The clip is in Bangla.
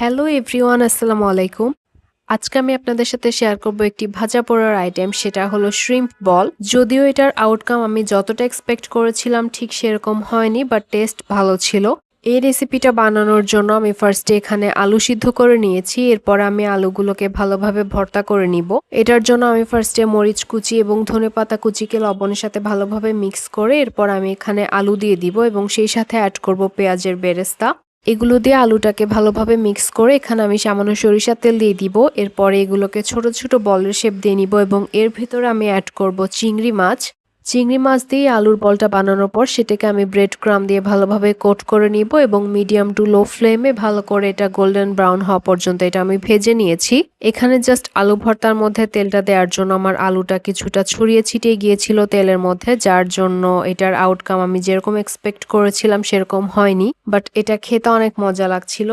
হ্যালো এভরিওয়ান, আসসালামু আলাইকুম। আজকে আমি আপনাদের সাথে শেয়ার করব একটি ভাজা পোড়ার আইটেম, সেটা হলো শ্রিম্প বল। যদিও এটার আউটকাম আমি যতটা এক্সপেক্ট করেছিলাম ঠিক সেরকম হয়নি, বাট টেস্ট ভালো ছিল। এই রেসিপিটা বানানোর জন্য আমি ফার্স্টে এখানে আলু সিদ্ধ করে নিয়েছি। এরপর আমি আলুগুলোকে ভালোভাবে ভর্তা করে নিব। এটার জন্য আমি ফার্স্টে মরিচ কুচি এবং ধনেপাতা কুচিকে লবণের সাথে ভালোভাবে মিক্স করে এরপর আমি এখানে আলু দিয়ে দিব এবং সেই সাথে অ্যাড করব পেঁয়াজের বেরেস্তা। এগুলো দিয়ে আলুটাকে ভালোভাবে মিক্স করে এখানে আমি সামান্য সরিষার তেল দিয়ে দিব। এরপরে এগুলোকে ছোট ছোট বলের শেপ দিয়ে নিব এবং এর ভিতরে আমি অ্যাড করব চিংড়ি মাছ। চিংড়ি মাছ দিয়ে আলুর বলটা বানানোর পর সেটাকে আমি ব্রেড ক্রাম দিয়ে ভালোভাবে কোট করে নিব এবং মিডিয়াম টু লো ফ্লেমে ভালো করে এটা গোল্ডেন ব্রাউন হওয়া পর্যন্ত এটা আমি ভেজে নিয়েছি। এখানে জাস্ট আলু ভর্তার মধ্যে তেলটা দেওয়ার জন্য আমার আলুটা কিছুটা ছড়িয়ে ছিটিয়ে গিয়েছিল তেলের মধ্যে, যার জন্য এটার আউটকাম আমি যেরকম এক্সপেক্ট করেছিলাম সেরকম হয়নি, বাট এটা খেতে অনেক মজা লাগছিল।